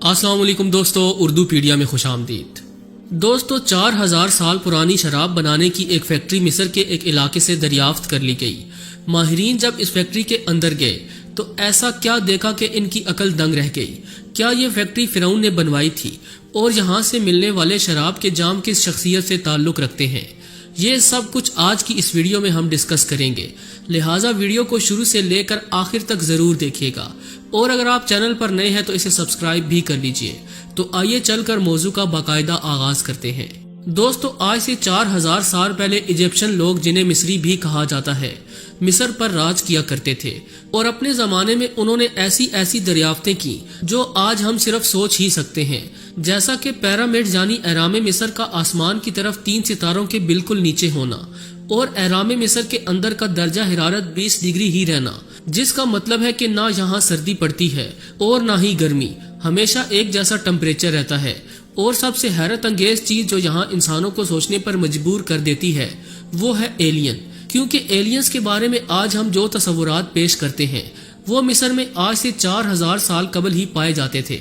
السلام علیکم دوستو، اردو پیڈیا میں خوش آمدید۔ دوستو 4000 سال پرانی شراب بنانے کی ایک فیکٹری مصر کے ایک علاقے سے دریافت کر لی گئی۔ ماہرین جب اس فیکٹری کے اندر گئے تو ایسا کیا دیکھا کہ ان کی عقل دنگ رہ گئی۔ کیا یہ فیکٹری فرعون نے بنوائی تھی اور یہاں سے ملنے والے شراب کے جام کس شخصیت سے تعلق رکھتے ہیں؟ یہ سب کچھ آج کی اس ویڈیو میں ہم ڈسکس کریں گے، لہٰذا ویڈیو کو شروع سے لے کر آخر تک ضرور دیکھیے گا، اور اگر آپ چینل پر نئے ہیں تو اسے سبسکرائب بھی کر لیجئے۔ تو آئیے چل کر موضوع کا باقاعدہ آغاز کرتے ہیں۔ دوستو آج سے 4000 سال پہلے ایجپشن لوگ، جنہیں مصری بھی کہا جاتا ہے، مصر پر راج کیا کرتے تھے، اور اپنے زمانے میں انہوں نے ایسی دریافتیں کی جو آج ہم صرف سوچ ہی سکتے ہیں، جیسا کہ پیرامڈ یعنی اہرام مصر کا آسمان کی طرف 3 ستاروں کے بالکل نیچے ہونا، اور اہرام مصر کے اندر کا درجہ حرارت 20 ڈگری ہی رہنا، جس کا مطلب ہے کہ نہ یہاں سردی پڑتی ہے اور نہ ہی گرمی، ہمیشہ ایک جیسا ٹمپریچر رہتا ہے۔ اور سب سے حیرت انگیز چیز جو یہاں انسانوں کو سوچنے پر مجبور کر دیتی ہے وہ ہے ایلین، کیونکہ ایلینز کے بارے میں آج ہم جو تصورات پیش کرتے ہیں وہ مصر میں آج سے 4000 سال قبل ہی پائے جاتے تھے۔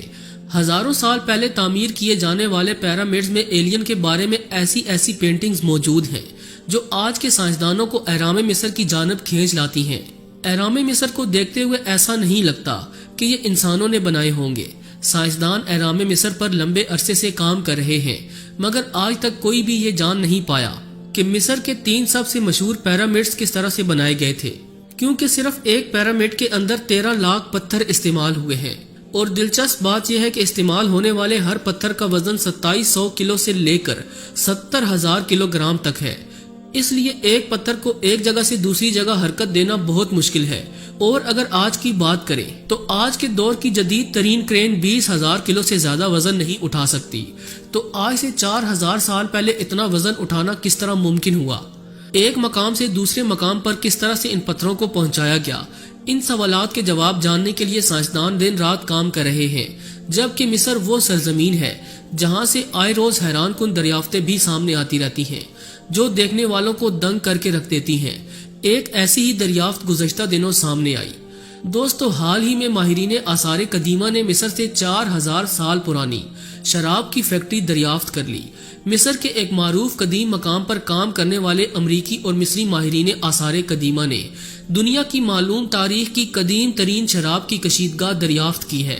ہزاروں سال پہلے تعمیر کیے جانے والے پیرامڈز میں ایلین کے بارے میں ایسی پینٹنگز موجود ہیں جو آج کے سائنسدانوں کو اہرام مصر کی جانب کھینچ لاتی ہیں۔ اہرام مصر کو دیکھتے ہوئے ایسا نہیں لگتا کہ یہ انسانوں نے بنائے ہوں گے۔ سائنسدان اہرام مصر پر لمبے عرصے سے کام کر رہے ہیں، مگر آج تک کوئی بھی یہ جان نہیں پایا کہ مصر کے 3 سب سے مشہور پیرامڈز کس طرح سے بنائے گئے تھے، کیونکہ صرف ایک پیرامڈ کے اندر 13 لاکھ پتھر استعمال ہوئے ہیں، اور دلچسپ بات یہ ہے کہ استعمال ہونے والے ہر پتھر کا وزن 2700 کلو سے لے کر 70,000 کلو گرام تک ہے۔ اس لیے ایک پتھر کو ایک جگہ سے دوسری جگہ حرکت دینا بہت مشکل ہے، اور اگر آج کی بات کریں تو آج کے دور کی جدید ترین کرین 20,000 کلو سے زیادہ وزن نہیں اٹھا سکتی، تو آج سے 4000 سال پہلے اتنا وزن اٹھانا کس طرح ممکن ہوا؟ ایک مقام سے دوسرے مقام پر کس طرح سے ان پتھروں کو پہنچایا گیا؟ ان سوالات کے جواب جاننے کے لیے سائنسدان دن رات کام کر رہے ہیں، جبکہ مصر وہ سرزمین ہے جہاں سے آئے روز حیران کن دریافتیں بھی سامنے آتی رہتی ہیں جو دیکھنے والوں کو دنگ کر کے رکھ دیتی ہیں۔ ایک ایسی ہی دریافت گزشتہ دنوں سامنے آئی۔ دوستو حال ہی میں ماہرین آثار قدیمہ نے مصر سے 4000 سال پرانی شراب کی فیکٹری دریافت کر لی۔ مصر کے ایک معروف قدیم مقام پر کام کرنے والے امریکی اور مصری ماہرین آثار قدیمہ نے دنیا کی معلوم تاریخ کی قدیم ترین شراب کی کشیدگاہ دریافت کی ہے۔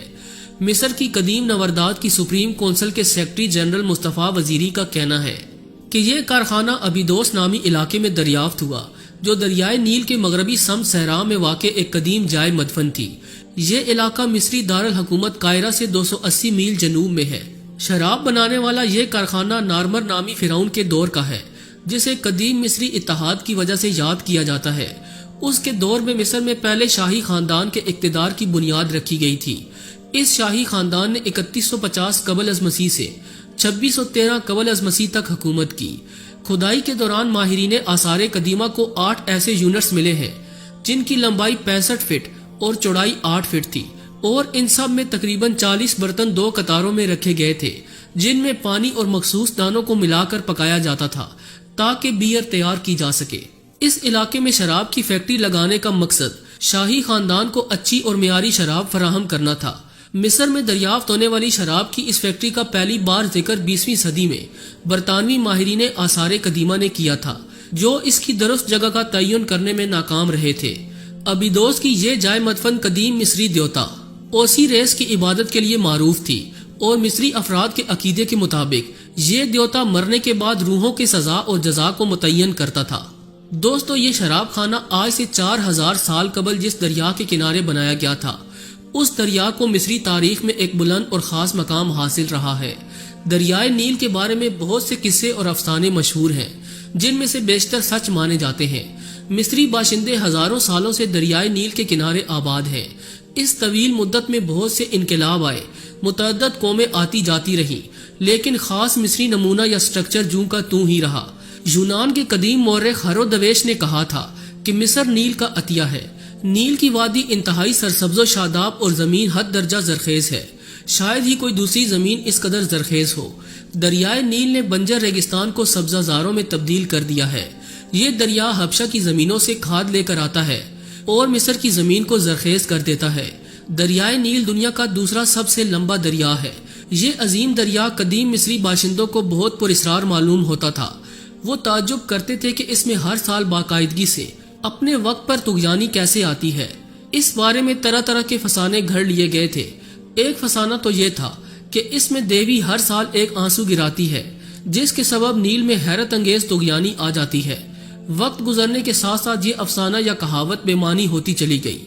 مصر کی قدیم نوردات کی سپریم کونسل کے سیکرٹری جنرل مصطفیٰ وزیری کا کہنا ہے کہ یہ کارخانہ ابیدوس نامی علاقے میں دریافت ہوا، جو دریائے نیل کے مغربی سمت صحرا میں واقع ایک قدیم جائے مدفن تھی۔ یہ علاقہ مصری دارالحکومت قاہرہ سے 280 میل جنوب میں ہے۔ شراب بنانے والا یہ کارخانہ نارمر نامی فرعون کے دور کا ہے، جسے قدیم مصری اتحاد کی وجہ سے یاد کیا جاتا ہے۔ اس کے دور میں مصر میں پہلے شاہی خاندان کے اقتدار کی بنیاد رکھی گئی تھی۔ اس شاہی خاندان نے 3150 قبل از مسیح سے 2613 قبل از مسیح تک حکومت کی۔ کھدائی کے دوران ماہرین آثار قدیمہ کو 8 ایسے یونٹس ملے ہیں جن کی لمبائی 65 فٹ اور چوڑائی 8 فٹ تھی، اور ان سب میں تقریباً 40 برتن 2 قطاروں میں رکھے گئے تھے، جن میں پانی اور مخصوص دانوں کو ملا کر پکایا جاتا تھا تاکہ بیئر تیار کی جا سکے۔ اس علاقے میں شراب کی فیکٹری لگانے کا مقصد شاہی خاندان کو اچھی اور معیاری شراب فراہم کرنا تھا۔ مصر میں دریافت ہونے والی شراب کی اس فیکٹری کا پہلی بار ذکر 20ویں صدی میں برطانوی ماہرین آثار قدیمہ نے کیا تھا، جو اس کی درست جگہ کا تعین کرنے میں ناکام رہے تھے۔ ابیدوس کی یہ جائے مدفن قدیم مصری دیوتا اوسیریس کی عبادت کے لیے معروف تھی، اور مصری افراد کے عقیدے کے مطابق یہ دیوتا مرنے کے بعد روحوں کی سزا اور جزا کو متعین کرتا تھا۔ دوستو یہ شراب خانہ آج سے 4000 سال قبل جس دریا کے کنارے بنایا گیا تھا، اس دریا کو مصری تاریخ میں ایک بلند اور خاص مقام حاصل رہا ہے۔ دریائے نیل کے بارے میں بہت سے قصے اور افسانے مشہور ہیں، جن میں سے بیشتر سچ مانے جاتے ہیں۔ مصری باشندے ہزاروں سالوں سے دریائے نیل کے کنارے آباد ہیں۔ اس طویل مدت میں بہت سے انقلاب آئے، متعدد قومیں آتی جاتی رہیں، لیکن خاص مصری نمونہ یا سٹرکچر جوں کا توں ہی رہا۔ یونان کے قدیم مورخ ہیرودویش نے کہا تھا کہ مصر نیل کا عطیہ ہے۔ نیل کی وادی انتہائی سرسبز و شاداب اور زمین حد درجہ زرخیز ہے، شاید ہی کوئی دوسری زمین اس قدر زرخیز ہو۔ دریائے نیل نے بنجر ریگستان کو سبزہ زاروں میں تبدیل کر دیا ہے۔ یہ دریا حبشہ کی زمینوں سے کھاد لے کر آتا ہے اور مصر کی زمین کو زرخیز کر دیتا ہے۔ دریائے نیل دنیا کا دوسرا سب سے لمبا دریا ہے۔ یہ عظیم دریا قدیم مصری باشندوں کو بہت پراسرار معلوم ہوتا تھا۔ وہ تعجب کرتے تھے کہ اس میں ہر سال باقاعدگی سے اپنے وقت پر طغیانی کیسے آتی ہے۔ اس بارے میں طرح طرح کے فسانے گھڑ لیے گئے تھے۔ ایک فسانہ تو یہ تھا کہ اس میں دیوی ہر سال ایک آنسو گراتی ہے، جس کے سبب نیل میں حیرت انگیز طغیانی آ جاتی ہے۔ وقت گزرنے کے ساتھ ساتھ یہ افسانہ یا کہاوت بے معنی ہوتی چلی گئی۔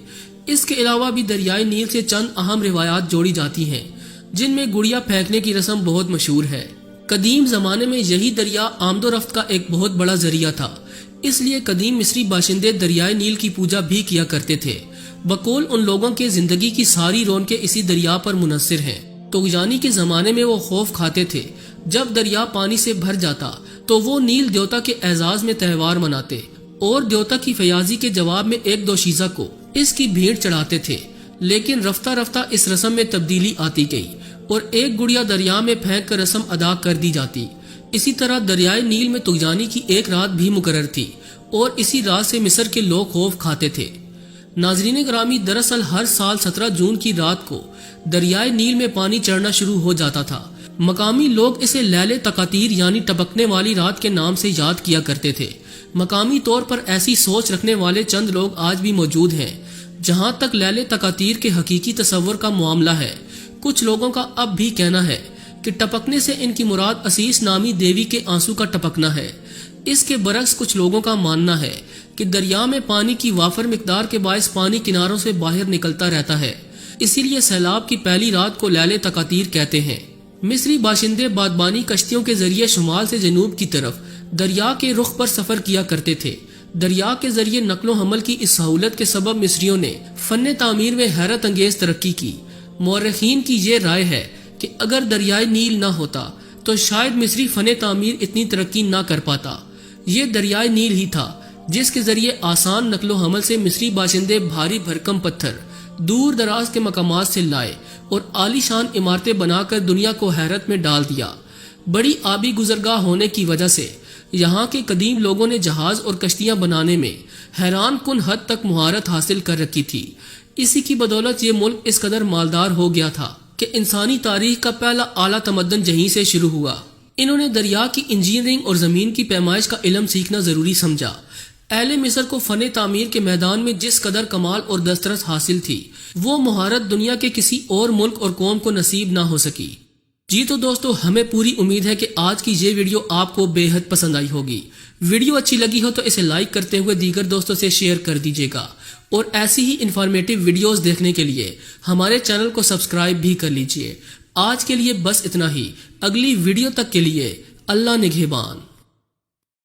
اس کے علاوہ بھی دریائے نیل سے چند اہم روایات جوڑی جاتی ہیں، جن میں گڑیا پھینکنے کی رسم بہت مشہور ہے۔ قدیم زمانے میں یہی دریا آمد و رفت کا ایک بہت بڑا ذریعہ تھا، اس لیے قدیم مصری باشندے دریائے نیل کی پوجا بھی کیا کرتے تھے۔ بقول ان لوگوں کے زندگی کی ساری رونقیں اسی دریا پر منحصر ہیں۔ طغیانی کے زمانے میں وہ خوف کھاتے تھے، جب دریا پانی سے بھر جاتا تو وہ نیل دیوتا کے اعزاز میں تہوار مناتے اور دیوتا کی فیاضی کے جواب میں ایک دوشیزہ کو اس کی بھیڑ چڑھاتے تھے۔ لیکن رفتہ رفتہ اس رسم میں تبدیلی آتی گئی اور ایک گڑیا دریا میں پھینک کر رسم ادا کر دی جاتی۔ اسی طرح دریائے نیل میں طغیانی کی ایک رات بھی مقرر تھی اور اسی رات سے مصر کے لوگ خوف کھاتے تھے۔ ناظرین گرامی، دراصل ہر سال 17 جون کی رات کو دریائے نیل میں پانی چڑھنا شروع ہو جاتا تھا۔ مقامی لوگ اسے لیل تقاتیر یعنی ٹپکنے والی رات کے نام سے یاد کیا کرتے تھے۔ مقامی طور پر ایسی سوچ رکھنے والے چند لوگ آج بھی موجود ہیں۔ جہاں تک لیل تقاتیر کے حقیقی تصور کا معاملہ ہے، کچھ لوگوں کا اب بھی کہنا ہے کہ ٹپکنے سے ان کی مراد اسیس نامی دیوی کے آنسو کا ٹپکنا ہے۔ اس کے برعکس کچھ لوگوں کا ماننا ہے کہ دریا میں پانی کی وافر مقدار کے باعث پانی کناروں سے باہر نکلتا رہتا ہے، اسی لیے سیلاب کی پہلی رات کو لیل تقاتیر کہتے ہیں۔ مصری باشندے بادبانی کشتیوں کے ذریعے شمال سے جنوب کی طرف دریا کے رخ پر سفر کیا کرتے تھے۔ دریا کے ذریعے نقل و حمل کی اس سہولت کے سبب مصریوں نے فن تعمیر میں حیرت انگیز ترقی کی۔ مورخین کی یہ رائے ہے کہ اگر دریائے نیل نہ ہوتا تو شاید مصری فن تعمیر اتنی ترقی نہ کر پاتا۔ یہ دریائے نیل ہی تھا جس کے ذریعے آسان نقل و حمل سے مصری باشندے بھاری بھرکم پتھر دور دراز کے مقامات سے لائے اور عالی شان عمارتیں بنا کر دنیا کو حیرت میں ڈال دیا۔ بڑی آبی گزرگاہ ہونے کی وجہ سے یہاں کے قدیم لوگوں نے جہاز اور کشتیاں بنانے میں حیران کن حد تک مہارت حاصل کر رکھی تھی۔ اسی کی بدولت یہ ملک اس قدر مالدار ہو گیا تھا کہ انسانی تاریخ کا پہلا اعلیٰ تمدن یہیں سے شروع ہوا۔ انہوں نے دریا کی انجینئرنگ اور زمین کی پیمائش کا علم سیکھنا ضروری سمجھا۔ اہل مصر کو فن تعمیر کے میدان میں جس قدر کمال اور دسترس حاصل تھی، وہ مہارت دنیا کے کسی اور ملک اور قوم کو نصیب نہ ہو سکی۔ جی تو دوستو، ہمیں پوری امید ہے کہ آج کی یہ ویڈیو آپ کو بے حد پسند آئی ہوگی۔ ویڈیو اچھی لگی ہو تو اسے لائک کرتے ہوئے دیگر دوستوں سے شیئر کر دیجیے گا، اور ایسی ہی انفارمیٹیو ویڈیوز دیکھنے کے لیے ہمارے چینل کو سبسکرائب بھی کر لیجیے۔ آج کے لیے بس اتنا ہی۔ اگلی ویڈیو تک کے لیے اللہ نگہبان۔